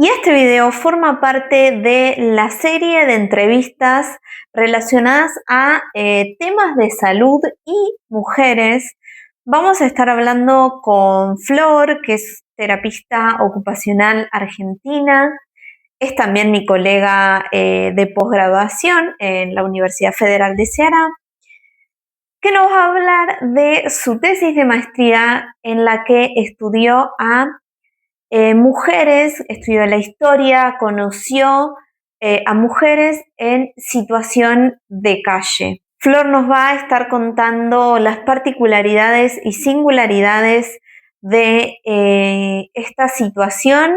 Y este video forma parte de la serie de entrevistas relacionadas a temas de salud y mujeres. Vamos a estar hablando con Flor, que es terapista ocupacional argentina. Es también mi colega de posgraduación en la Universidad Federal de Ceará, que nos va a hablar de su tesis de maestría en la que estudió a mujeres, estudió la historia, conoció a mujeres en situación de calle. Flor nos va a estar contando las particularidades y singularidades de esta situación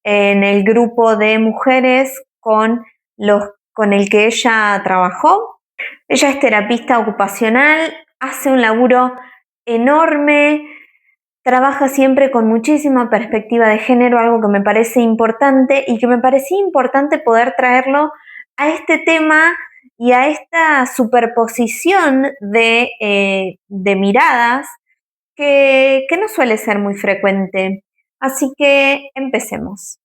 en el grupo de mujeres con el que ella trabajó. Ella es terapista ocupacional, hace un laburo enorme, trabaja siempre con muchísima perspectiva de género, algo que me parece importante y que me parecía importante poder traerlo a este tema y a esta superposición de miradas que no suele ser muy frecuente. Así que empecemos.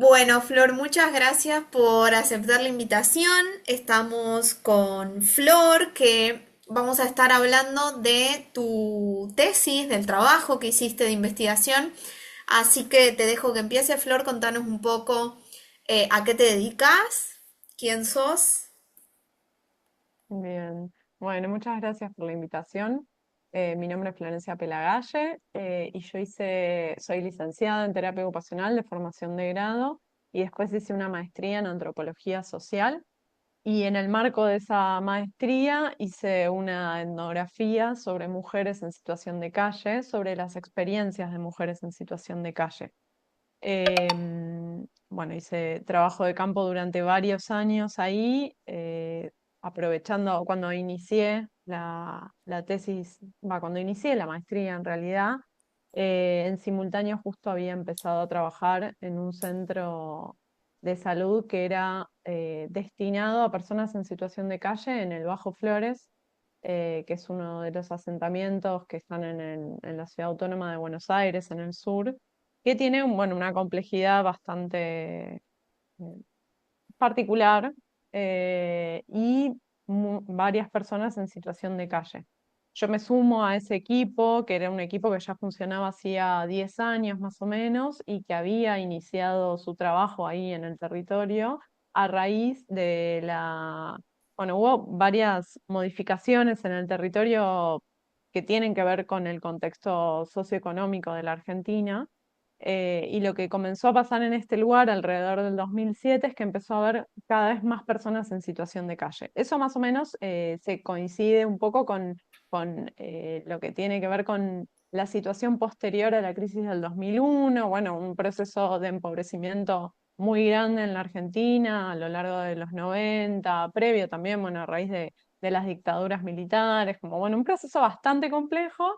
Bueno, Flor, muchas gracias por aceptar la invitación. Estamos con Flor, que vamos a estar hablando de tu tesis, del trabajo que hiciste de investigación. Así que te dejo que empiece, Flor, contanos un poco a qué te dedicas, quién sos. Bien, bueno, muchas gracias por la invitación. Mi nombre es Florencia Pelagalle y soy licenciada en terapia ocupacional de formación de grado y después hice una maestría en antropología social y en el marco de esa maestría hice una etnografía sobre mujeres en situación de calle, sobre las experiencias de mujeres en situación de calle. Bueno, hice trabajo de campo durante varios años ahí, aprovechando cuando inicié la tesis, cuando inicié la maestría en realidad, en simultáneo justo había empezado a trabajar en un centro de salud que era destinado a personas en situación de calle en el Bajo Flores, que es uno de los asentamientos que están en la ciudad autónoma de Buenos Aires, en el sur, que tiene bueno, una complejidad bastante particular y varias personas en situación de calle. Yo me sumo a ese equipo, que era un equipo que ya funcionaba hacía 10 años más o menos y que había iniciado su trabajo ahí en el territorio a raíz de bueno, hubo varias modificaciones en el territorio que tienen que ver con el contexto socioeconómico de la Argentina. Y lo que comenzó a pasar en este lugar alrededor del 2007 es que empezó a haber cada vez más personas en situación de calle. Eso más o menos se coincide un poco con lo que tiene que ver con la situación posterior a la crisis del 2001, bueno, un proceso de empobrecimiento muy grande en la Argentina a lo largo de los 90, previo también, bueno, a raíz de las dictaduras militares, como bueno, un proceso bastante complejo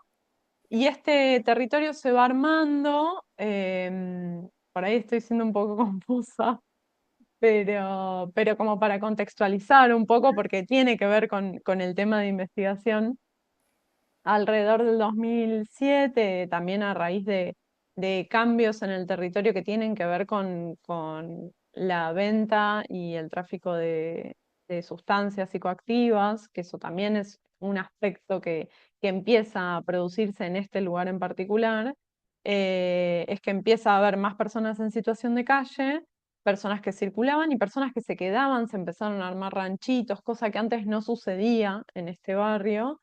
y este territorio se va armando, por ahí estoy siendo un poco confusa, pero como para contextualizar un poco, porque tiene que ver con el tema de investigación, alrededor del 2007, también a raíz de cambios en el territorio que tienen que ver con la venta y el tráfico de sustancias psicoactivas, que eso también es un aspecto que empieza a producirse en este lugar en particular, es que empieza a haber más personas en situación de calle, personas que circulaban y personas que se quedaban, se empezaron a armar ranchitos, cosa que antes no sucedía en este barrio,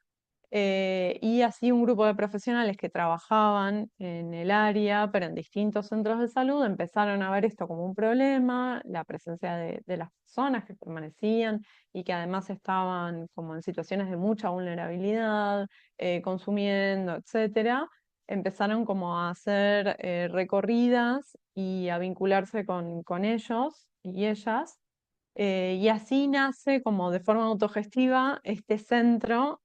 y así un grupo de profesionales que trabajaban en el área, pero en distintos centros de salud, empezaron a ver esto como un problema, la presencia de las personas que permanecían y que además estaban como en situaciones de mucha vulnerabilidad, consumiendo, etcétera. Empezaron como a hacer recorridas y a vincularse con ellos y ellas. Y así nace como de forma autogestiva este centro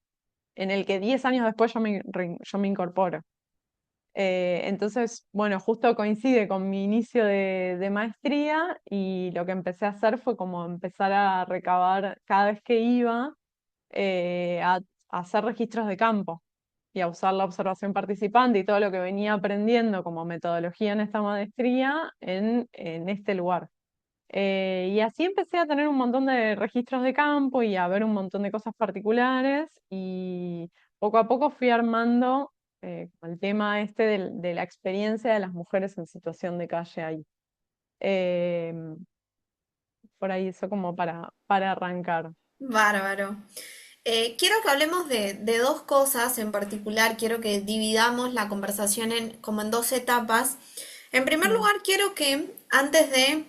en el que 10 años después yo me incorporo. Entonces, bueno, justo coincide con mi inicio de maestría y lo que empecé a hacer fue como empezar a recabar cada vez que iba, a hacer registros de campo y a usar la observación participante y todo lo que venía aprendiendo como metodología en esta maestría en este lugar. Y así empecé a tener un montón de registros de campo y a ver un montón de cosas particulares y poco a poco fui armando el tema este de la experiencia de las mujeres en situación de calle ahí. Eh, por ahí eso como para arrancar. Bárbaro. Quiero que hablemos de dos cosas en particular. Quiero que dividamos la conversación como en dos etapas. En primer Mm, lugar, quiero que antes de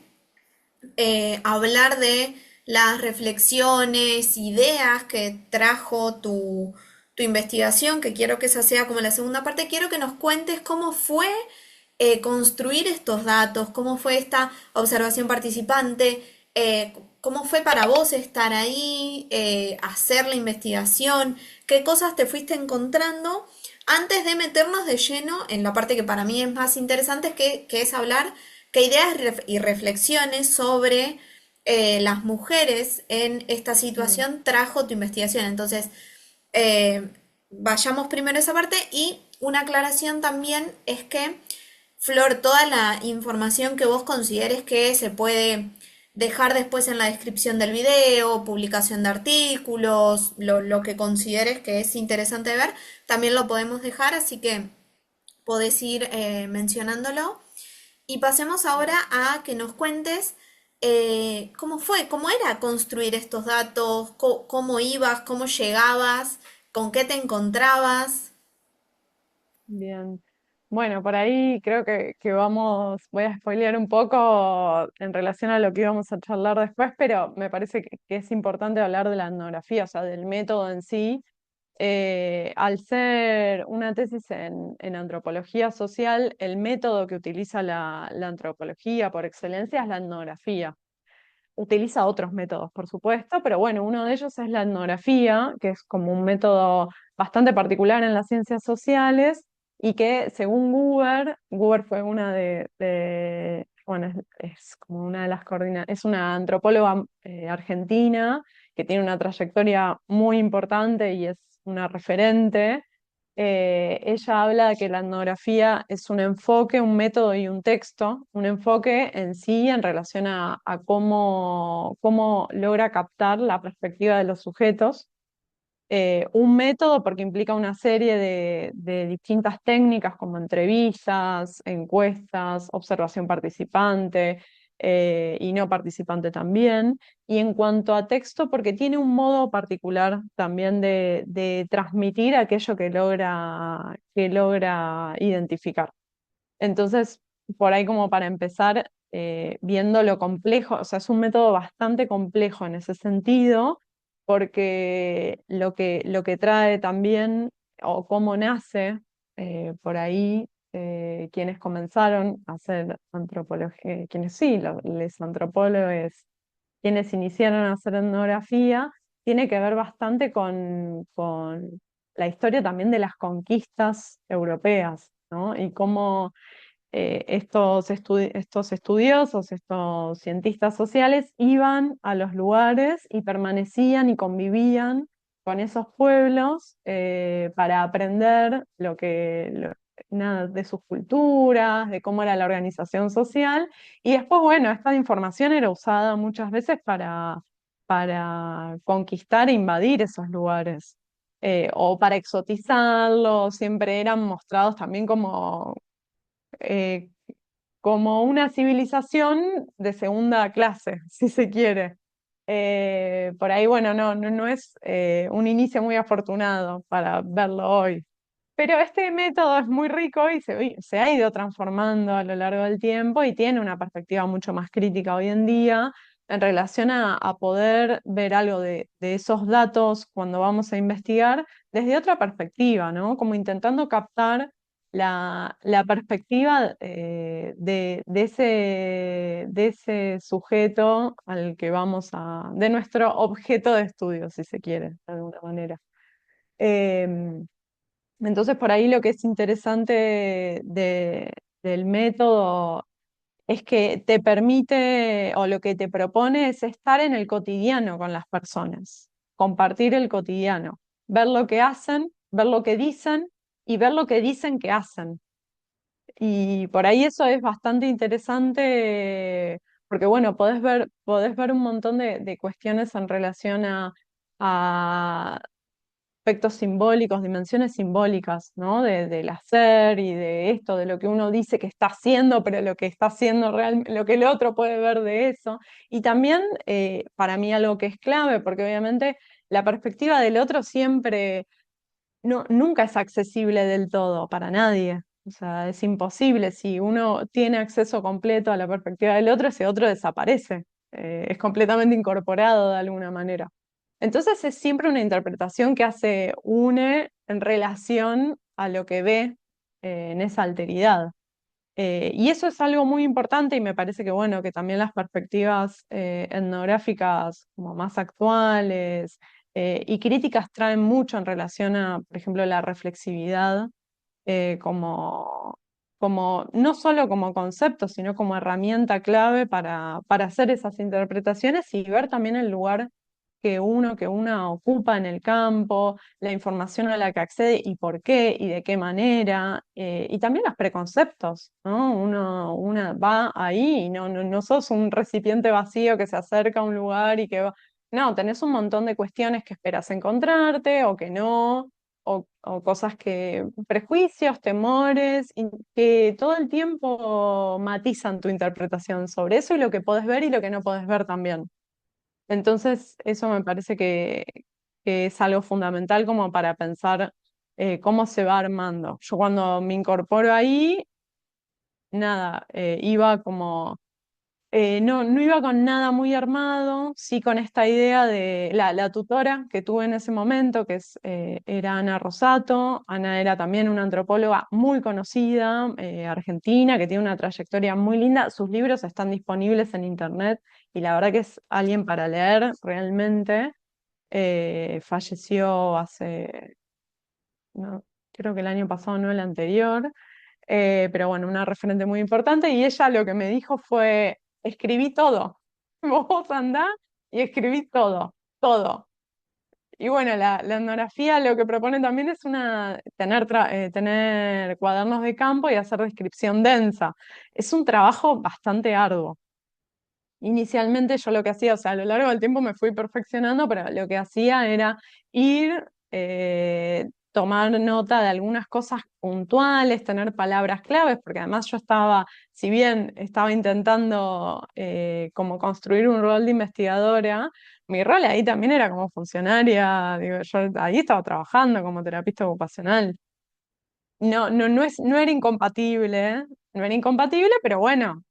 hablar de las reflexiones, ideas que trajo tu investigación, que quiero que esa sea como la segunda parte, quiero que nos cuentes cómo fue construir estos datos, cómo fue esta observación participante, cómo fue para vos estar ahí, hacer la investigación, qué cosas te fuiste encontrando antes de meternos de lleno en la parte que para mí es más interesante, que es hablar qué ideas y reflexiones sobre las mujeres en esta mm. situación trajo tu investigación. Entonces, eh, vayamos primero a esa parte y una aclaración también es que, Flor, toda la información que vos consideres que se puede dejar después en la descripción del video, publicación de artículos, lo que consideres que es interesante ver, también lo podemos dejar, así que podés ir mencionándolo. Y pasemos ahora a que nos cuentes cómo fue, cómo era construir estos datos, cómo ibas, cómo llegabas, con qué te encontrabas. Bien. Bueno, por ahí creo que voy a spoilear un poco en relación a lo que íbamos a charlar después, pero me parece que es importante hablar de la etnografía, o sea, del método en sí. Al ser una tesis en antropología social, el método que utiliza la antropología por excelencia es la etnografía. Utiliza otros métodos, por supuesto, pero bueno, uno de ellos es la etnografía, que es como un método bastante particular en las ciencias sociales y que según Guber fue una bueno, es como una de las es una antropóloga argentina que tiene una trayectoria muy importante y es una referente. Ella habla de que la etnografía es un enfoque, un método y un texto, un enfoque en sí en relación a cómo logra captar la perspectiva de los sujetos, un método porque implica una serie de distintas técnicas como entrevistas, encuestas, observación participante y no participante también. Y en cuanto a texto, porque tiene un modo particular también de transmitir aquello que logra identificar. Entonces, por ahí como para empezar, viendo lo complejo, o sea, es un método bastante complejo en ese sentido, porque lo que trae también, o cómo nace, por ahí, quienes comenzaron a hacer antropología, quienes sí, los antropólogos, quienes iniciaron a hacer etnografía, tiene que ver bastante con la historia también de las conquistas europeas, ¿no? Y cómo estos estudiosos, estos cientistas sociales iban a los lugares y permanecían y convivían con esos pueblos para aprender nada, de sus culturas, de cómo era la organización social. Y después, bueno, esta información era usada muchas veces para conquistar e invadir esos lugares. O para exotizarlos, siempre eran mostrados también eh, como una civilización de segunda clase, si se quiere. Por ahí, bueno, no es un inicio muy afortunado para verlo hoy. Pero este método es muy rico y se ha ido transformando a lo largo del tiempo y tiene una perspectiva mucho más crítica hoy en día en relación a poder ver algo de esos datos cuando vamos a investigar desde otra perspectiva, ¿no? Como intentando captar la perspectiva de ese sujeto al que de nuestro objeto de estudio, si se quiere, de alguna manera. Em, entonces, por ahí lo que es interesante del método es que te permite o lo que te propone es estar en el cotidiano con las personas, compartir el cotidiano. ver lo que hacen, ver lo que dicen y ver lo que dicen que hacen. Y por ahí eso es bastante interesante porque, bueno, podés ver un montón de cuestiones en relación a aspectos simbólicos, dimensiones simbólicas, ¿no? Del hacer y de esto, de lo que uno dice que está haciendo, pero lo que está haciendo realmente, lo que el otro puede ver de eso. Y también, para mí, algo que es clave, porque obviamente la perspectiva del otro siempre nunca es accesible del todo para nadie. O sea, es imposible. Si uno tiene acceso completo a la perspectiva del otro, ese otro desaparece. Es completamente incorporado de alguna manera. Entonces es siempre una interpretación que hace une en relación a lo que ve en esa alteridad. Y eso es algo muy importante y me parece que bueno, que también las perspectivas etnográficas como más actuales y críticas traen mucho en relación a, por ejemplo, la reflexividad como no solo como concepto, sino como herramienta clave para hacer esas interpretaciones y ver también el lugar que una ocupa en el campo, la información a la que accede y por qué y de qué manera, y también los preconceptos, ¿no? Una va ahí y no sos un recipiente vacío que se acerca a un lugar y que va. No, tenés un montón de cuestiones que esperas encontrarte o que no, o cosas que, prejuicios, temores, y que todo el tiempo matizan tu interpretación sobre eso y lo que podés ver y lo que no podés ver también. Entonces, eso me parece que es algo fundamental como para pensar cómo se va armando. Yo cuando me incorporo ahí, nada, iba como no iba con nada muy armado, sí con esta idea de la tutora que tuve en ese momento, era Ana Rosato. Ana era también una antropóloga muy conocida, argentina, que tiene una trayectoria muy linda. Sus libros están disponibles en internet y la verdad que es alguien para leer realmente. Falleció hace, no, creo que el año pasado, no el anterior. Pero bueno, una referente muy importante y ella lo que me dijo fue, escribí todo, vos andá y escribí todo, todo. Y bueno, la etnografía lo que propone también es tener cuadernos de campo y hacer descripción densa. Es un trabajo bastante arduo. Inicialmente yo lo que hacía, o sea, a lo largo del tiempo me fui perfeccionando, pero lo que hacía era ir, tomar nota de algunas cosas puntuales, tener palabras claves, porque además yo estaba, si bien estaba intentando como construir un rol de investigadora, mi rol ahí también era como funcionaria, digo, yo ahí estaba trabajando como terapista ocupacional. No era incompatible, ¿eh? No era incompatible, pero bueno,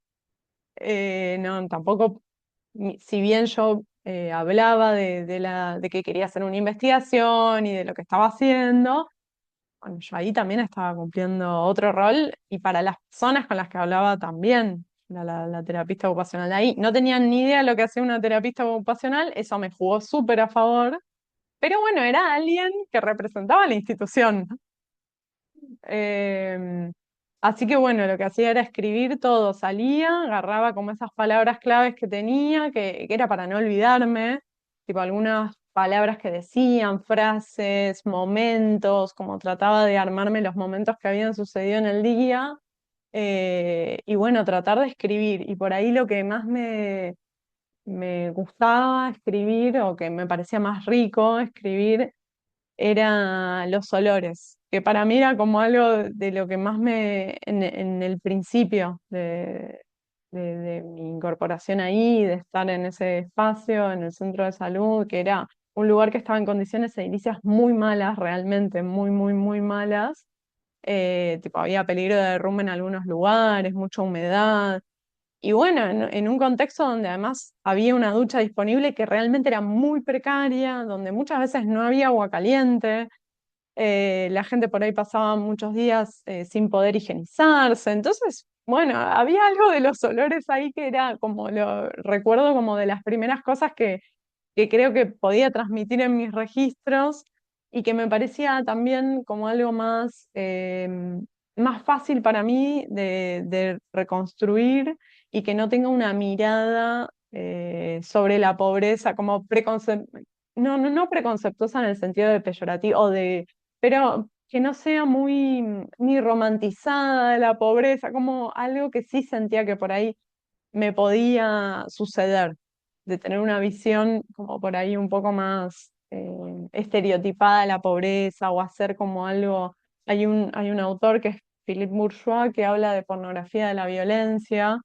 no, tampoco, si bien yo hablaba de que quería hacer una investigación y de lo que estaba haciendo, bueno, yo ahí también estaba cumpliendo otro rol y para las personas con las que hablaba también, la terapista ocupacional de ahí, no tenían ni idea de lo que hacía una terapista ocupacional, eso me jugó súper a favor, pero bueno, era alguien que representaba la institución. Eh, Así que bueno, lo que hacía era escribir todo, salía, agarraba como esas palabras claves que tenía, que era para no olvidarme, tipo algunas palabras que decían, frases, momentos, como trataba de armarme los momentos que habían sucedido en el día, y bueno, tratar de escribir. Y por ahí lo que más me gustaba escribir o que me parecía más rico escribir eran los olores, que para mí era como algo de lo que más en el principio de mi incorporación ahí, de estar en ese espacio, en el centro de salud, que era un lugar que estaba en condiciones edilicias muy malas, realmente muy, muy, muy malas. Tipo, había peligro de derrumbe en algunos lugares, mucha humedad. Y bueno, en un contexto donde además había una ducha disponible que realmente era muy precaria, donde muchas veces no había agua caliente, la gente por ahí pasaba muchos días sin poder higienizarse. Entonces, bueno, había algo de los olores ahí que era como lo recuerdo como de las primeras cosas que creo que podía transmitir en mis registros y que me parecía también como algo más fácil para mí de reconstruir y que no tenga una mirada sobre la pobreza como no preconceptuosa en el sentido de peyorativo, pero que no sea muy ni romantizada de la pobreza, como algo que sí sentía que por ahí me podía suceder, de tener una visión como por ahí un poco más estereotipada de la pobreza o hacer como algo. Hay un autor que es Philippe Bourgeois que habla de pornografía de la violencia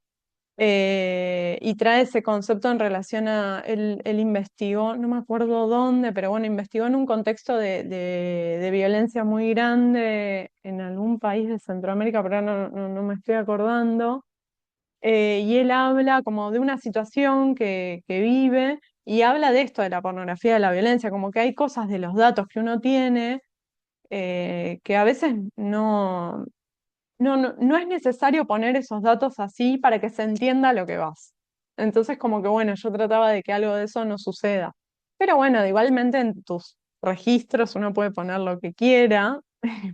y trae ese concepto en relación a, él investigó, no me acuerdo dónde, pero bueno, investigó en un contexto de violencia muy grande en algún país de Centroamérica, pero ahora no me estoy acordando. Y él habla como de una situación que vive y habla de esto, de la pornografía, de la violencia, como que hay cosas de los datos que uno tiene que a veces no es necesario poner esos datos así para que se entienda lo que vas. Entonces, como que bueno, yo trataba de que algo de eso no suceda. Pero bueno, igualmente en tus registros uno puede poner lo que quiera,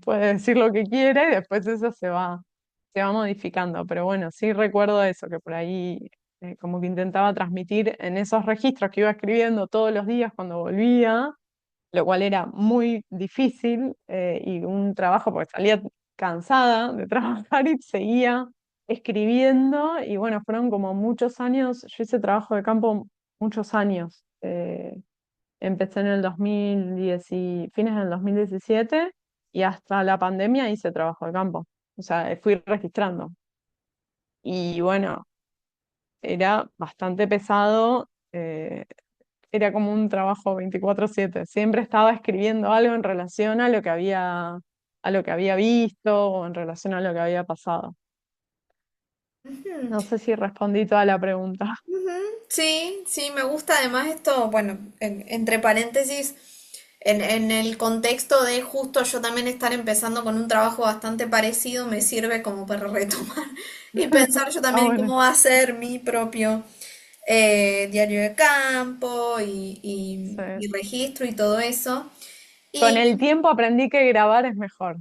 puede decir lo que quiera y después eso se va modificando. Pero bueno, sí recuerdo eso, que por ahí como que intentaba transmitir en esos registros que iba escribiendo todos los días cuando volvía, lo cual era muy difícil y un trabajo porque salía cansada de trabajar y seguía escribiendo y bueno, fueron como muchos años, yo hice trabajo de campo muchos años. Empecé en el 2010 y fines del 2017 y hasta la pandemia hice trabajo de campo, o sea, fui registrando y bueno, era bastante pesado. Era como un trabajo 24/7. Siempre estaba escribiendo algo en relación a lo que había visto o en relación a lo que había pasado. Ujú, No sé si respondí toda la pregunta. ujú. Sí, sí, me gusta además esto, bueno, entre paréntesis, en el contexto de justo yo también estar empezando con un trabajo bastante parecido, me sirve como para retomar y pensar yo Ah, también bueno, cómo va a ser mi propio diario de campo y sí. registro y todo eso. Con Y el tiempo aprendí que grabar es mejor.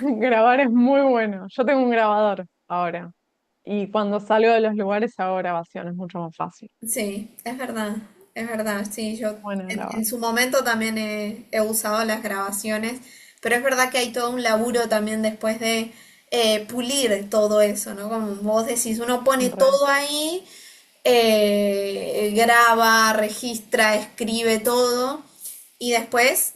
Grabar es muy bueno. Yo tengo un grabador ahora. Y cuando salgo de los lugares hago grabaciones, mucho más fácil. sí, es verdad, sí, yo Bueno, en grabar. su momento también he usado las grabaciones, pero es verdad que hay todo un laburo también después de pulir todo eso, ¿no? Como vos decís, uno pone Re. todo ahí, graba, registra, escribe todo y después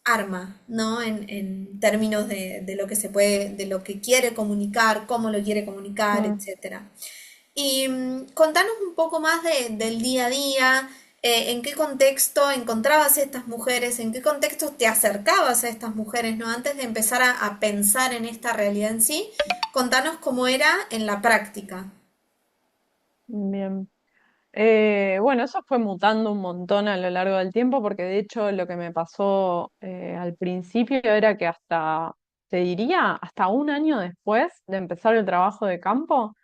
arma, ¿no? En términos de lo que se puede, de lo que quiere comunicar, cómo lo quiere comunicar, Mm. etcétera. Y contanos un poco más del día a día, en qué contexto encontrabas a estas mujeres, en qué contexto te acercabas a estas mujeres, ¿no? Antes de empezar a pensar en esta realidad en sí, contanos cómo era en la práctica. Bien. Bueno, eso fue mutando un montón a lo largo del tiempo, porque de hecho lo que me pasó al principio era que te diría, hasta un año después de empezar el trabajo de campo,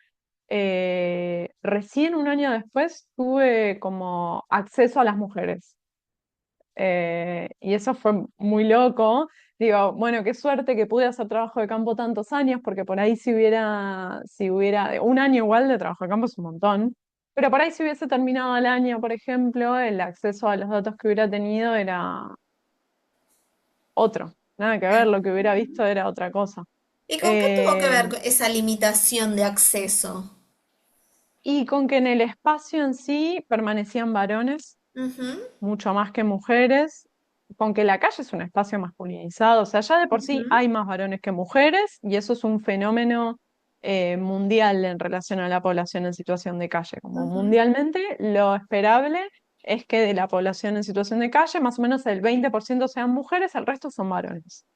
recién un año después tuve como acceso a las mujeres. Y eso fue muy loco. Digo, bueno, qué suerte que pude hacer trabajo de campo tantos años, porque por ahí si hubiera, un año igual de trabajo de campo es un montón, pero por ahí si hubiese terminado el año, por ejemplo, el acceso a los datos que hubiera tenido era otro, nada que ver, lo que hubiera visto era otra cosa. ¿Y con qué tuvo que Eh, ver esa limitación de acceso? y con que en el espacio en sí permanecían varones Ujú, mucho más que mujeres, con que la calle es un espacio masculinizado, o sea, ya de por sí ujú, hay más varones que mujeres y eso es un fenómeno mundial en relación a la población en situación de calle. Como ujú, mundialmente, lo esperable es que de la población en situación de calle, más o menos el 20% sean mujeres, el resto son varones.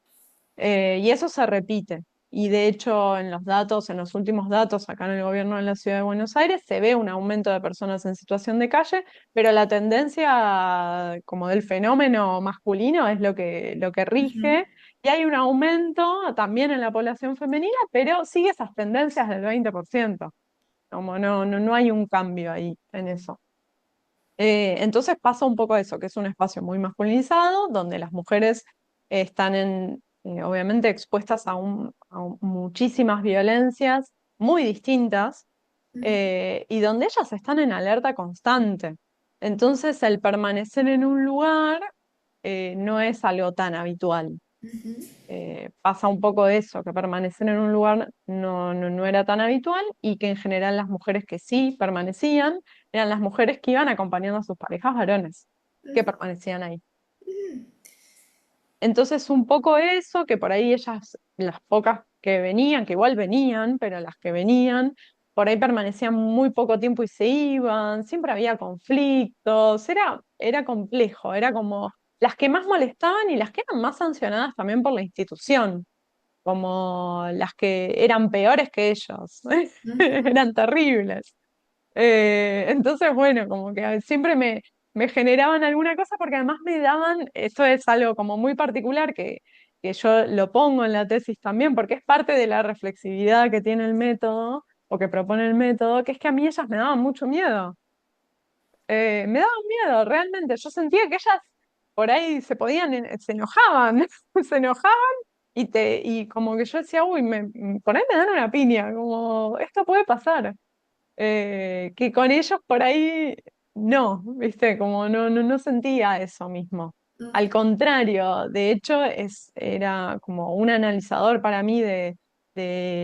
Y eso se repite. Y de hecho, en los datos, en los últimos datos acá en el gobierno de la Ciudad de Buenos Aires, se ve un aumento de personas en situación de calle, pero la tendencia como del fenómeno masculino es lo que ujú. rige. Y hay un aumento también en la población femenina, pero sigue esas tendencias del 20%. Como no hay un cambio ahí en eso. Entonces pasa un poco eso, que es un espacio muy masculinizado, donde las mujeres están obviamente expuestas a muchísimas violencias muy distintas y donde ellas están en alerta constante. Entonces, el permanecer en un lugar no es algo tan habitual. Pasa un poco eso, que permanecer en un lugar no era tan habitual y que en general las mujeres que sí permanecían eran las mujeres que iban acompañando a sus parejas varones, que permanecían ahí. Entonces, un poco eso, que por ahí ellas, las pocas que venían, que igual venían, pero las que venían, por ahí permanecían muy poco tiempo y se iban, siempre había conflictos, era complejo, era como las que más molestaban y las que eran más sancionadas también por la institución, como las que eran peores que ellos, eran terribles. Entonces, bueno, como que siempre me generaban alguna cosa porque además me daban, esto es algo como muy particular que yo lo pongo en la tesis también, porque es parte de la reflexividad que tiene el método o que propone el método, que es que a mí ellas me daban mucho miedo. Me daban miedo, realmente. Yo sentía que ellas por ahí se podían, se enojaban, se enojaban y como que yo decía, uy, por ahí me dan una piña, como esto puede pasar que con ellos por ahí no, ¿viste? Como no sentía eso mismo. Al contrario, de hecho, era como un analizador para mí de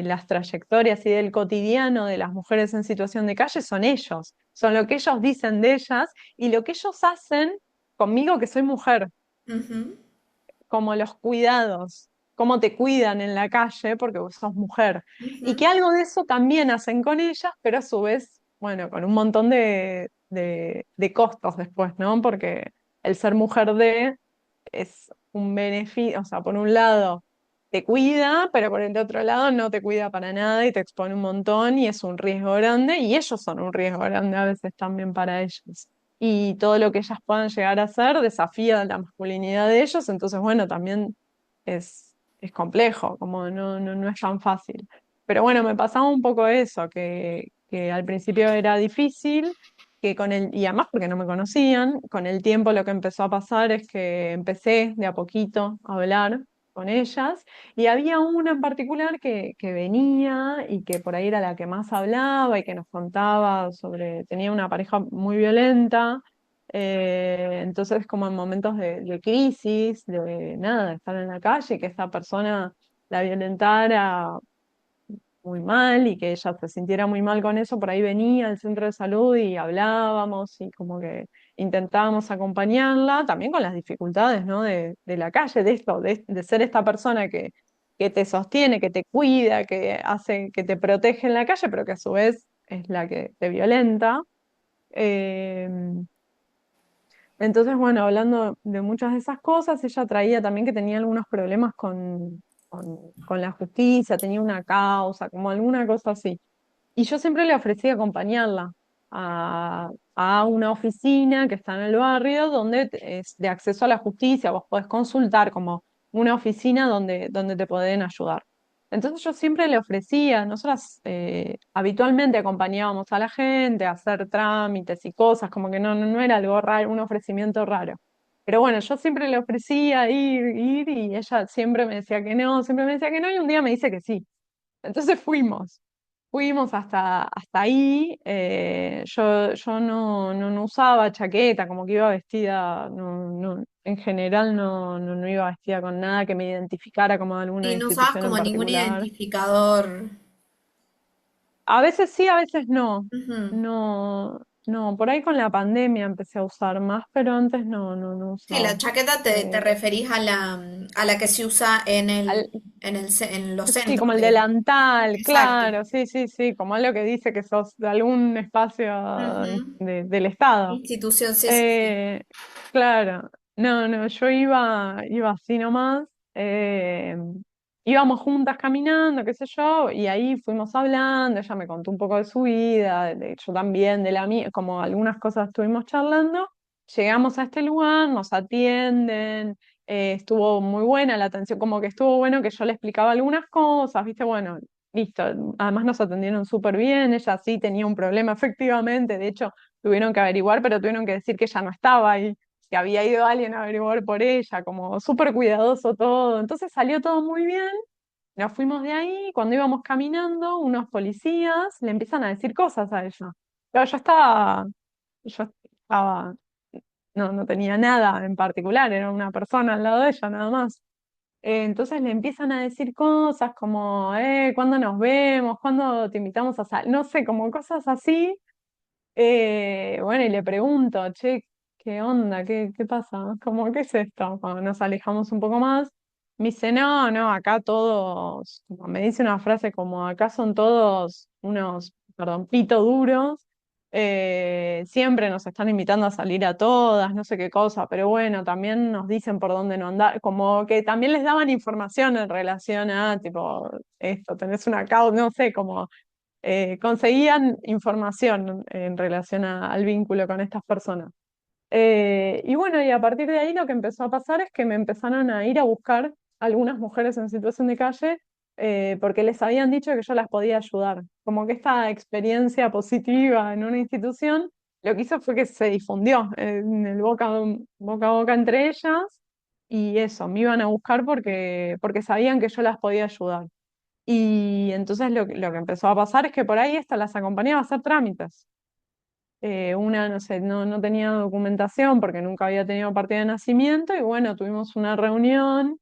las trayectorias y del cotidiano de las mujeres en situación de calle, son ellos, son lo que ellos dicen de ellas y lo que ellos hacen conmigo que soy mujer, Ujú, como los cuidados, cómo te cuidan en la calle porque vos sos mujer. Y ujú, que algo de eso también hacen con ellas, pero a su vez, bueno, con un montón de costos después, ¿no? Porque el ser mujer es un beneficio, o sea, por un lado te cuida, pero por el otro lado no te cuida para nada y te expone un montón y es un riesgo grande y ellos son un riesgo grande a veces también para ellos. Y todo lo que ellas puedan llegar a hacer desafía la masculinidad de ellos, entonces bueno, también es complejo, como no es tan fácil. Pero bueno, me pasaba un poco eso, que al principio era difícil que y además porque no me conocían, con el tiempo lo que empezó a pasar es que empecé de a poquito a hablar con ellas y había una en particular que venía y que por ahí era la que más hablaba y que nos contaba tenía una pareja muy violenta, entonces como en momentos de crisis, de nada, de estar en la calle, que esta persona la violentara muy mal y que ella se sintiera muy mal con eso, por ahí venía al centro de salud y hablábamos y como que intentábamos acompañarla, también con las dificultades, ¿no? de la calle, de esto, de ser esta persona que te sostiene, que te cuida, que hace, que te protege en la calle, pero que a su vez es la que te violenta. Eh, entonces, bueno, hablando de muchas de esas cosas, ella traía también que tenía algunos problemas con la justicia, tenía una causa, como alguna cosa así. Y yo siempre le ofrecí acompañarla a una oficina que está en el barrio donde es de acceso a la justicia, vos podés consultar como una oficina donde te pueden ayudar. Entonces yo siempre le ofrecía, nosotras habitualmente acompañábamos a la gente a hacer trámites y cosas, como que no era algo raro, un ofrecimiento raro. Pero bueno, yo siempre le ofrecía ir y ella siempre me decía que no, siempre me decía que no y un día me dice que sí. Entonces fuimos hasta ahí. Yo no usaba chaqueta, como que iba vestida, en general no iba vestida con nada que me identificara como de alguna y no usabas institución en como ningún particular. identificador. A veces sí, a veces no. Ujú. No, por ahí con la pandemia empecé a usar más, pero antes no Sí, la usaba. chaqueta te Eh, referís a la que se usa al- en los Sí, como centros, el digamos. delantal, Exacto. claro, sí, como algo que dice que sos de algún espacio Ujú. del Estado. Institución, sí, sí, sí. Eh, claro, no, yo iba así nomás, eh, íbamos juntas caminando, qué sé yo, y ahí fuimos hablando, ella me contó un poco de su vida, yo también, de la mía, como algunas cosas estuvimos charlando, llegamos a este lugar, nos atienden, estuvo muy buena la atención, como que estuvo bueno que yo le explicaba algunas cosas, viste, bueno, listo, además nos atendieron súper bien, ella sí tenía un problema efectivamente, de hecho tuvieron que averiguar, pero tuvieron que decir que ella no estaba ahí, que había ido alguien a averiguar por ella, como súper cuidadoso todo. Entonces salió todo muy bien, nos fuimos de ahí, cuando íbamos caminando, unos policías le empiezan a decir cosas a ella. Pero yo estaba estaba, no tenía nada en particular, era una persona al lado de ella nada más. Entonces le empiezan a decir cosas como, ¿cuándo nos vemos? ¿Cuándo te invitamos a salir? No sé, como cosas así. Bueno, y le pregunto, che, ¿qué onda? ¿Qué pasa? Como, ¿qué es esto? Cuando nos alejamos un poco más, me dice, no, acá todos, como me dice una frase como, acá son todos unos, perdón, pito duros, siempre nos están invitando a salir a todas, no sé qué cosa, pero bueno, también nos dicen por dónde no andar, como que también les daban información en relación a, tipo, esto, tenés una causa, no sé, como conseguían información en relación al vínculo con estas personas. Y bueno, y a partir de ahí lo que empezó a pasar es que me empezaron a ir a buscar algunas mujeres en situación de calle porque les habían dicho que yo las podía ayudar. Como que esta experiencia positiva en una institución lo que hizo fue que se difundió en el boca a boca entre ellas y eso, me iban a buscar porque sabían que yo las podía ayudar. Y entonces lo que empezó a pasar es que por ahí esta las acompañaba a hacer trámites. Una, no sé, no tenía documentación porque nunca había tenido partida de nacimiento y bueno, tuvimos una reunión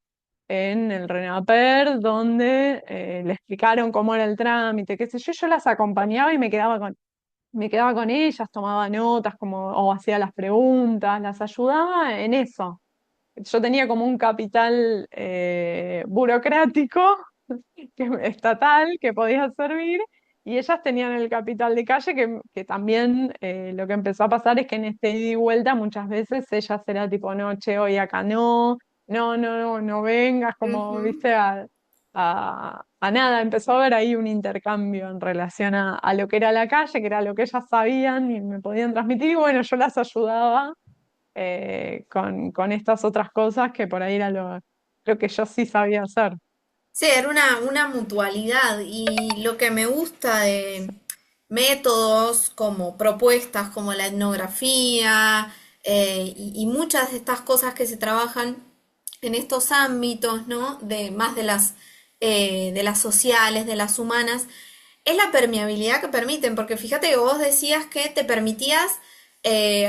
en el RENAPER donde le explicaron cómo era el trámite, qué sé yo las acompañaba y me quedaba con ellas, tomaba notas como, o hacía las preguntas, las ayudaba en eso. Yo tenía como un capital burocrático estatal que podía servir y ellas tenían el capital de calle que también lo que empezó a pasar es que en este ida y vuelta muchas veces ellas era tipo, no, che, hoy acá no vengas, como Ujú. viste, a nada, empezó a haber ahí un intercambio en relación a lo que era la calle, que era lo que ellas sabían y me podían transmitir y bueno, yo las ayudaba con estas otras cosas que por ahí era lo que yo sí sabía hacer. Sí, era una mutualidad y lo que me gusta de métodos como propuestas como la etnografía y muchas de estas cosas que se trabajan en estos ámbitos, ¿no? De más de las sociales, de las humanas, es la permeabilidad que permiten, porque fíjate que vos decías que te permitías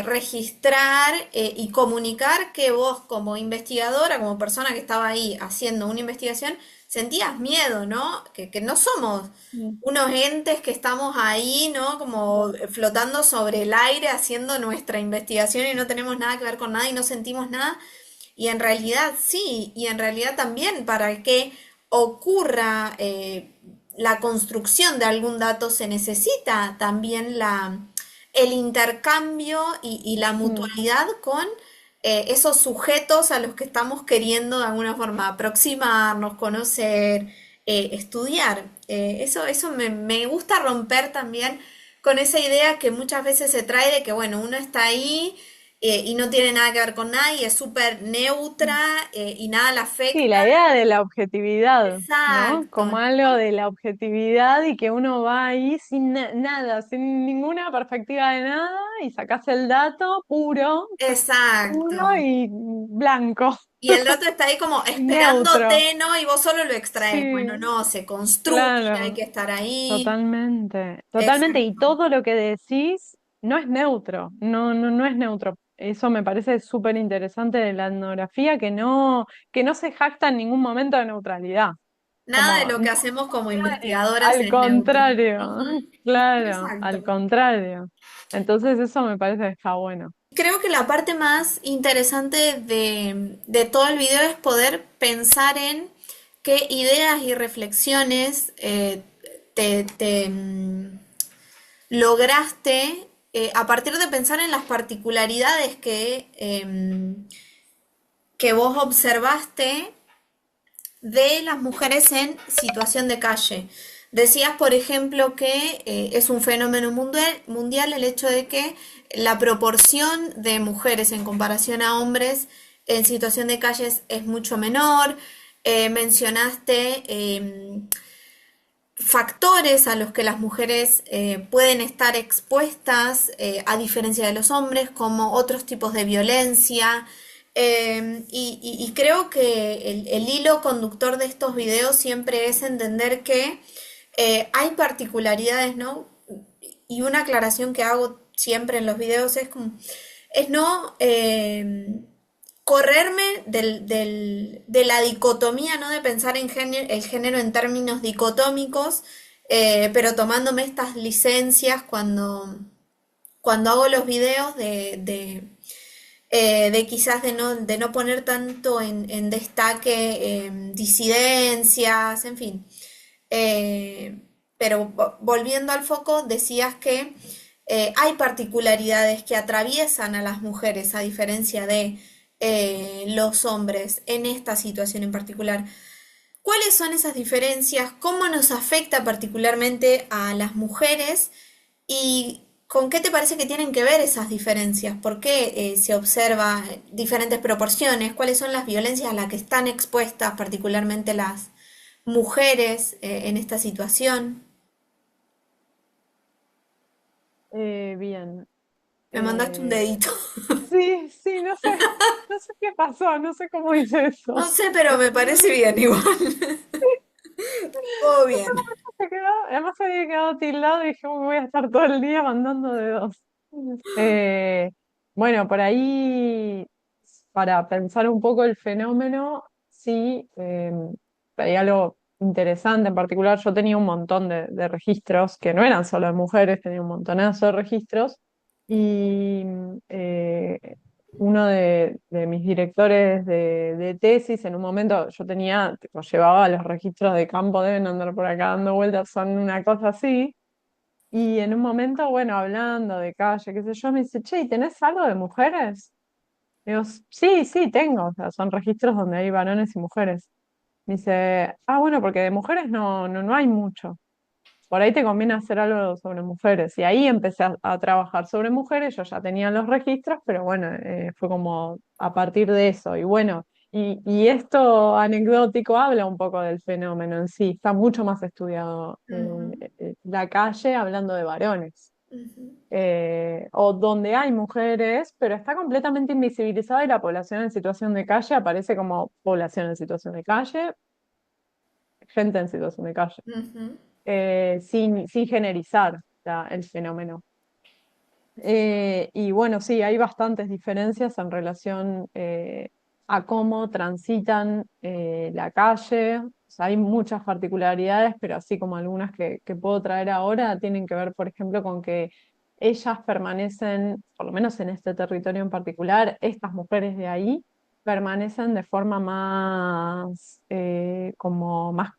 registrar y comunicar que vos como investigadora, como persona que estaba ahí haciendo una investigación, sentías miedo, ¿no? Que no somos Mm. unos entes que estamos ahí, ¿no? Como flotando sobre el aire haciendo nuestra investigación y no tenemos nada que ver con nada y no sentimos nada. Y en realidad sí, y en realidad también para que ocurra la construcción de algún dato se necesita también el intercambio y la Mm. mutualidad con esos sujetos a los que estamos queriendo de alguna forma aproximarnos, conocer, estudiar. Eso me gusta romper también con esa idea que muchas veces se trae de que, bueno, uno está ahí y no tiene nada que ver con nadie, es súper neutra y nada la Sí, afecta. la idea de la objetividad, ¿no? Exacto, Como algo de la objetividad y que uno va ahí sin nada, sin ninguna perspectiva de nada y sacás el dato puro, exacto. puro y blanco, Y el dato está ahí como neutro. esperándote, ¿no? Y vos solo lo extraes. Bueno, Sí, no, se construye, hay claro, que estar ahí. totalmente, totalmente. Y Exacto. todo lo que decís no es neutro, no es neutro. Eso me parece súper interesante de la etnografía, que no se jacta en ningún momento de neutralidad. Nada de Como, lo no, que hacemos como contrario, investigadoras al es neutro. contrario, Ujú. claro, Exacto. al contrario. Entonces eso me parece que está bueno. Creo que la parte más interesante de todo el video es poder pensar en qué ideas y reflexiones lograste a partir de pensar en las particularidades que vos observaste de las mujeres en situación de calle. Decías, por ejemplo, que es un fenómeno mundial el hecho de que la proporción de mujeres en comparación a hombres en situación de calle es mucho menor. Mencionaste factores a los que las mujeres pueden estar expuestas a diferencia de los hombres, como otros tipos de violencia. Y creo que el hilo conductor de estos videos siempre es entender que hay particularidades, ¿no? Y una aclaración que hago siempre en los videos es no correrme de la dicotomía, ¿no? De pensar en el género en términos dicotómicos, pero tomándome estas licencias cuando hago los videos de quizás de no poner tanto en destaque disidencias, en fin. Pero volviendo al foco, decías que hay particularidades que atraviesan a las mujeres a diferencia de los hombres en esta situación en particular. ¿Cuáles son esas diferencias? ¿Cómo nos afecta particularmente a las mujeres? ¿Y con qué te parece que tienen que ver esas diferencias? ¿Por qué se observa diferentes proporciones? ¿Cuáles son las violencias a las que están expuestas particularmente las mujeres en esta situación? Bien. Me mandaste un Eh, dedito. sí, sí, no sé qué pasó, no sé cómo hice No eso. sé, pero me parece bien igual. Todo bien. Además había quedado tildado y dije, "Uy, voy a estar todo el día mandando dedos". Eh, bueno, por ahí, para pensar un poco el fenómeno, sí, hay algo interesante en particular. Yo tenía un montón de registros, que no eran solo de mujeres, tenía un montonazo de registros, y uno de mis directores de tesis, en un momento yo tenía, tipo, llevaba los registros de campo, deben andar por acá dando vueltas, son una cosa así. Y en un momento, bueno, hablando de calle, qué sé yo, me dice, che, ¿y tenés algo de mujeres? Digo, sí, sí, tengo. O sea, son registros donde hay varones y mujeres. Me dice, ah, bueno, porque de mujeres no hay mucho. Por ahí te conviene hacer algo sobre mujeres. Y ahí empecé a trabajar sobre mujeres. Yo ya tenía los registros, pero bueno, fue como a partir de eso. Y bueno, y esto anecdótico habla un poco del fenómeno en sí. Está mucho más estudiado Ujú, la calle hablando de varones. ujú, O donde hay mujeres, pero está completamente invisibilizada y la población en situación de calle aparece como población en situación de calle, gente en situación de calle, ujú, sin generizar el fenómeno. Y bueno, sí, hay bastantes diferencias en relación a cómo transitan la calle. O sea, hay muchas particularidades, pero así como algunas que puedo traer ahora, tienen que ver, por ejemplo, con que ellas permanecen, por lo menos en este territorio en particular, estas mujeres de ahí permanecen de forma más, como más,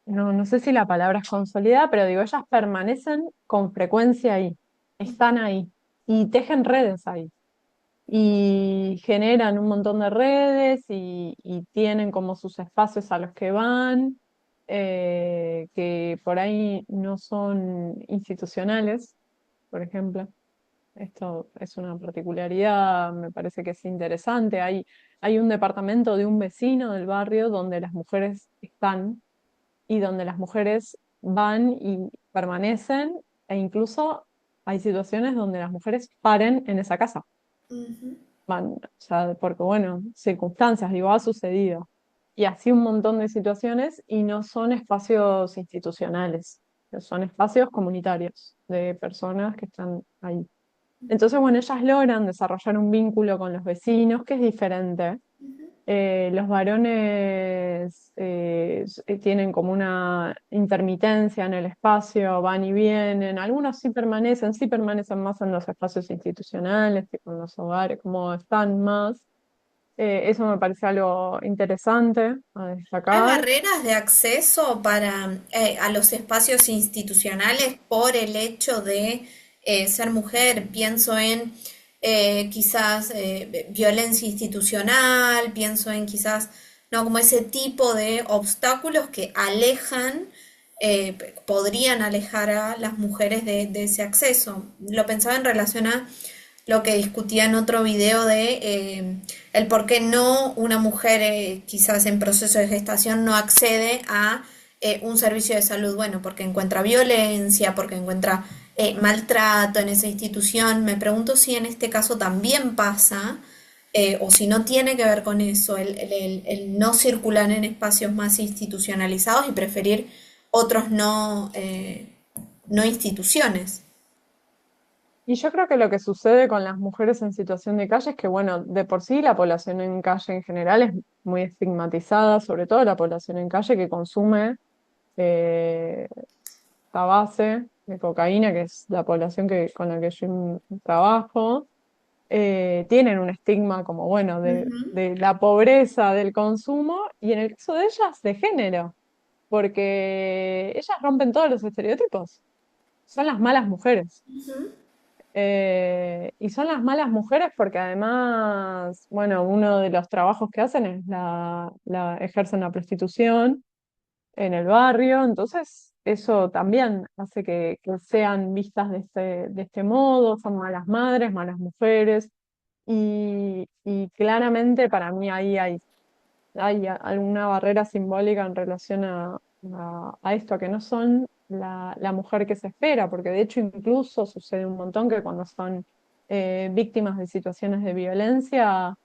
no sé si la palabra es consolidada, pero digo, ellas permanecen con frecuencia ahí, están ahí y tejen redes ahí y generan un montón de redes y tienen como sus espacios a los que van, que por ahí no son institucionales, por ejemplo. Esto es una particularidad, me parece que es interesante. Hay un departamento de un vecino del barrio donde las mujeres están y donde las mujeres van y permanecen e incluso hay situaciones donde las mujeres paren en esa casa. ujú, Van, o sea, porque bueno, circunstancias, digo, ha sucedido. Y así un montón de situaciones y no son espacios institucionales, son espacios comunitarios de personas que están ahí. Entonces, bueno, ellas logran desarrollar un vínculo con los vecinos que es diferente. ujú, Los varones tienen como una intermitencia en el espacio, van y vienen. Algunos sí permanecen más en los espacios institucionales que con los hogares, como están más. Eso me parece algo interesante a ¿Hay destacar. barreras de acceso para a los espacios institucionales por el hecho de ser mujer? Pienso en quizás violencia institucional, pienso en quizás no como ese tipo de obstáculos que alejan, podrían alejar a las mujeres de ese acceso. Lo pensaba en relación a lo que discutía en otro video de el por qué no una mujer quizás en proceso de gestación no accede a un servicio de salud. Bueno, porque encuentra violencia, porque encuentra maltrato en esa institución. Me pregunto si en este caso también pasa o si no tiene que ver con eso, el no circular en espacios más institucionalizados y preferir otros no instituciones. Y yo creo que lo que sucede con las mujeres en situación de calle es que, bueno, de por sí la población en calle en general es muy estigmatizada, sobre todo la población en calle que consume eh, esta base de cocaína, que es la población con la que yo trabajo, tienen un estigma como, bueno, Ujú, de la pobreza del consumo y en el caso de ellas, de género, porque ellas rompen todos los estereotipos, son las malas mujeres. ujú, Y son las malas mujeres porque además, bueno, uno de los trabajos que hacen es ejercen la prostitución en el barrio, entonces eso también hace que sean vistas de este modo, son malas madres, malas mujeres, y claramente para mí ahí hay alguna barrera simbólica en relación a esto, a que no son la mujer que se espera, porque de hecho incluso sucede un montón que cuando son víctimas de situaciones de violencia,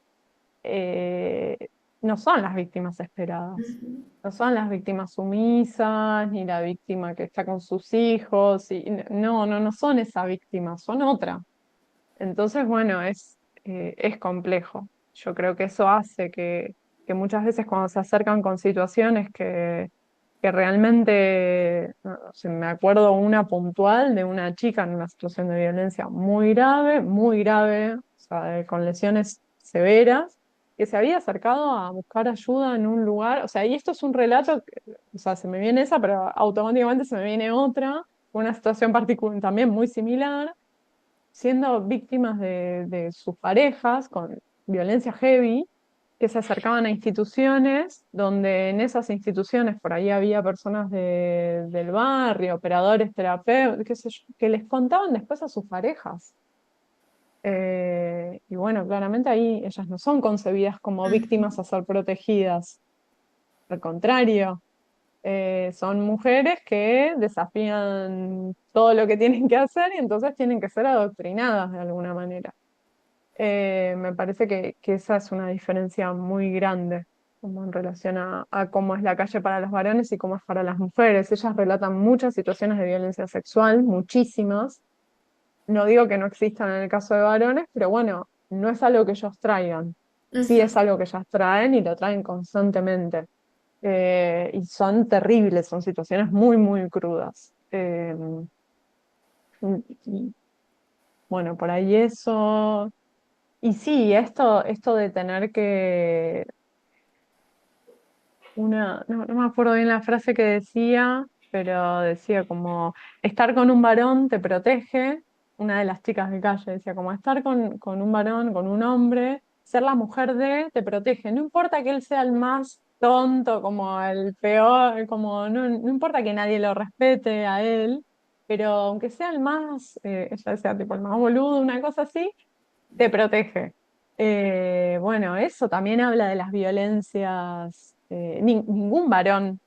eh, no son las víctimas esperadas. ujú, No son las víctimas sumisas, ni la víctima que está con sus hijos, y no son esa víctima, son otra. Entonces, bueno, es complejo. Yo creo que eso hace que muchas veces cuando se acercan con situaciones que realmente, no sé, me acuerdo una puntual de una chica en una situación de violencia muy grave, o sea, con lesiones severas, que se había acercado a buscar ayuda en un lugar, o sea, y esto es un relato, o sea, se me viene esa, pero automáticamente se me viene otra, una situación particular también muy similar siendo víctimas de sus parejas con violencia heavy, que se acercaban a instituciones donde en esas instituciones por ahí había personas del barrio, operadores, terapeutas, qué sé yo, que les contaban después a sus parejas. Y bueno, claramente ahí ellas no son concebidas como víctimas ujú. a ser protegidas. Al contrario, son mujeres que desafían todo lo que tienen que hacer y entonces tienen que ser adoctrinadas de alguna manera. Me parece que esa es una diferencia muy grande como en relación a cómo es la calle para los varones y cómo es para las mujeres. Ellas relatan muchas situaciones de violencia sexual, muchísimas. No digo que no existan en el caso de varones, pero bueno, no es algo que ellos traigan. Sí es Ujú. algo que ellas traen y lo traen constantemente. Y son terribles, son situaciones muy crudas. Y bueno, por ahí eso. Y sí, esto de tener que, no me acuerdo bien la frase que decía, pero decía como, estar con un varón te protege, una de las chicas de calle decía como, estar con un varón, con un hombre, ser la mujer de, te protege, no importa que él sea el más tonto, como el peor, como no importa que nadie lo respete a él, pero aunque sea el más, ella decía tipo el más boludo, una cosa así, te protege. Bueno, eso también habla de las violencias. Ningún varón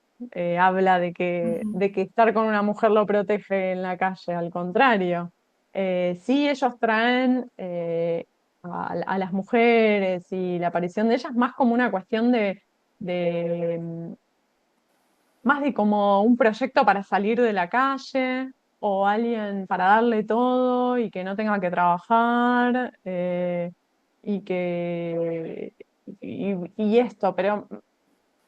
habla Ujú, de que estar con una mujer lo protege en la calle, al contrario. Sí, ellos traen a las mujeres y la aparición de ellas más como una cuestión de más de como un proyecto para salir de la calle o alguien para darle todo y que no tenga que trabajar y que y esto, pero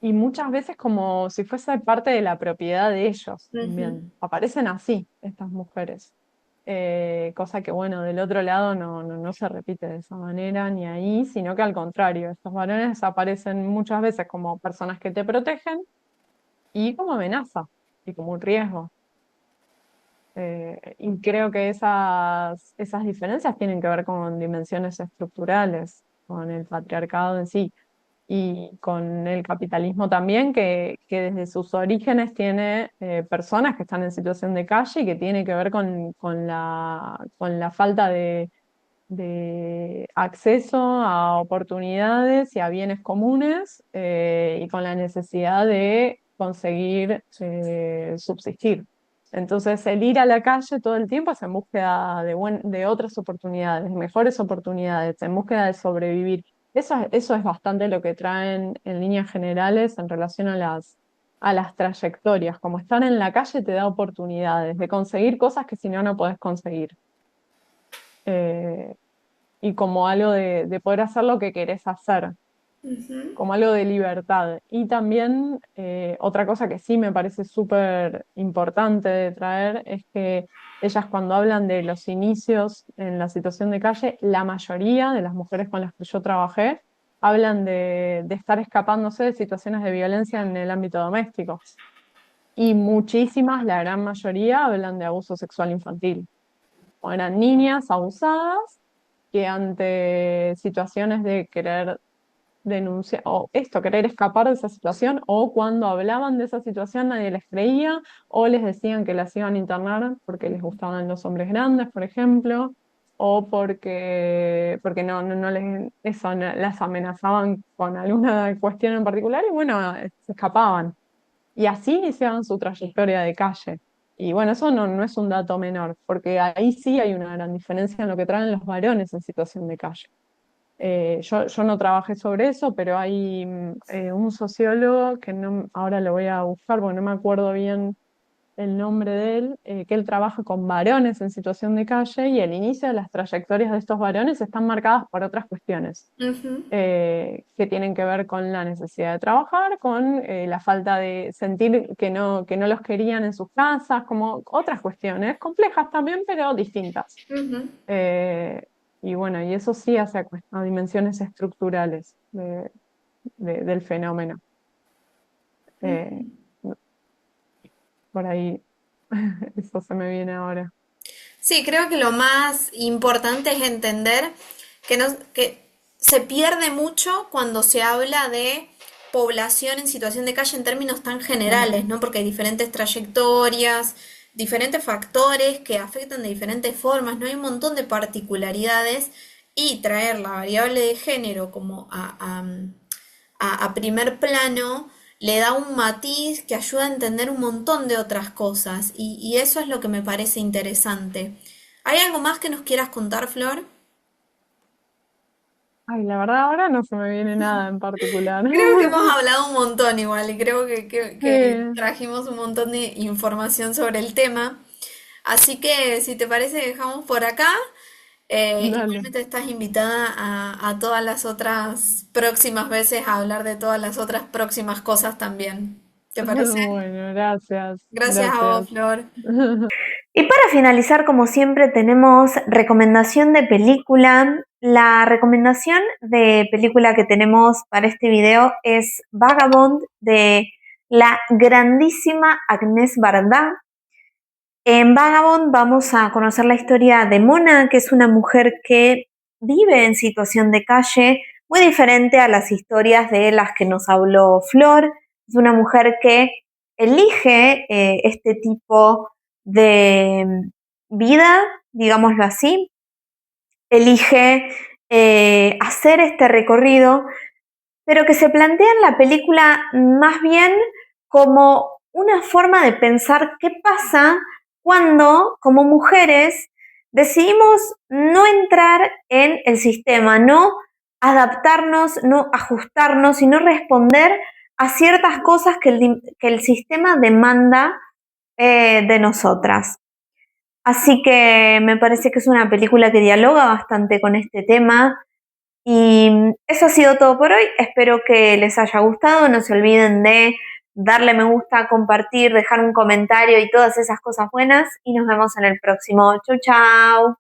y muchas veces como si fuese parte de la propiedad de ellos ujú, también. Aparecen así estas mujeres. Cosa que bueno, del otro lado no se repite de esa manera ni ahí, sino que al contrario, estos varones aparecen muchas veces como personas que te protegen y como amenaza y como un riesgo. Y creo que esas diferencias tienen que ver con dimensiones estructurales, con el patriarcado en sí y con el capitalismo también, que desde sus orígenes tiene personas que están en situación de calle y que tiene que ver con la falta de acceso a oportunidades y a bienes comunes y con la necesidad de conseguir subsistir. Entonces, el ir a la calle todo el tiempo es en búsqueda de otras oportunidades, de mejores oportunidades, en búsqueda de sobrevivir. Eso es bastante lo que traen en líneas generales en relación a las trayectorias. Como estar en la calle te da oportunidades de conseguir cosas que si no, no podés conseguir. y como algo de poder hacer lo que querés hacer, Ujú. como algo de libertad. Y también otra cosa que sí me parece súper importante de traer es que ellas cuando hablan de los inicios en la situación de calle, la mayoría de las mujeres con las que yo trabajé hablan de estar escapándose de situaciones de violencia en el ámbito doméstico. Y muchísimas, la gran mayoría, hablan de abuso sexual infantil. O eran niñas abusadas que ante situaciones de querer denunciar, o esto, querer escapar de esa situación, o cuando hablaban de esa situación nadie les creía, o les decían que las iban a internar porque les gustaban los hombres grandes, por ejemplo, o porque no les, eso, las amenazaban con alguna cuestión en particular, y bueno, se escapaban. Y así iniciaban su trayectoria de calle. Y bueno, eso no es un dato menor, porque ahí sí hay una gran diferencia en lo que traen los varones en situación de calle. Yo no trabajé sobre eso, pero hay un sociólogo que no, ahora lo voy a buscar porque no me acuerdo bien el nombre de él, que él trabaja con varones en situación de calle y el inicio de las trayectorias de estos varones están marcadas por otras cuestiones Ujú. que tienen que ver con la necesidad de trabajar, con la falta de sentir que no los querían en sus casas, como otras cuestiones complejas también, pero distintas. Ujú. Eh, y bueno, y eso sí hace a dimensiones estructurales del fenómeno. Eh, por ahí, eso se me viene ahora. Sí, creo que lo más importante es entender que se pierde mucho cuando se habla de población en situación de calle en términos tan Mm. generales, ¿no? Porque hay diferentes trayectorias, diferentes factores que afectan de diferentes formas, ¿no? Hay un montón de particularidades y traer la variable de género como a primer plano le da un matiz que ayuda a entender un montón de otras cosas y eso es lo que me parece interesante. ¿Hay algo más que nos quieras contar, Flor? Ay, la verdad ahora no se me viene nada en particular. Creo que hemos hablado un montón igual y creo que Sí, trajimos un montón de información sobre el tema. Así que si te parece dejamos por acá. dale. Igualmente estás invitada a todas las otras próximas veces a hablar de todas las otras próximas cosas también. ¿Te parece? Bueno, gracias, Gracias a vos, gracias. Flor. Y para finalizar, como siempre, tenemos recomendación de película. La recomendación de película que tenemos para este video es Vagabond de la grandísima Agnès Varda. En Vagabond vamos a conocer la historia de Mona, que es una mujer que vive en situación de calle, muy diferente a las historias de las que nos habló Flor. Es una mujer que elige este tipo de vida, digámoslo así, elige hacer este recorrido, pero que se plantea en la película más bien como una forma de pensar qué pasa cuando, como mujeres, decidimos no entrar en el sistema, no adaptarnos, no ajustarnos y no responder a ciertas cosas que el sistema demanda de nosotras. Así que me parece que es una película que dialoga bastante con este tema. Y eso ha sido todo por hoy. Espero que les haya gustado. No se olviden de darle me gusta, compartir, dejar un comentario y todas esas cosas buenas. Y nos vemos en el próximo. Chau, chau.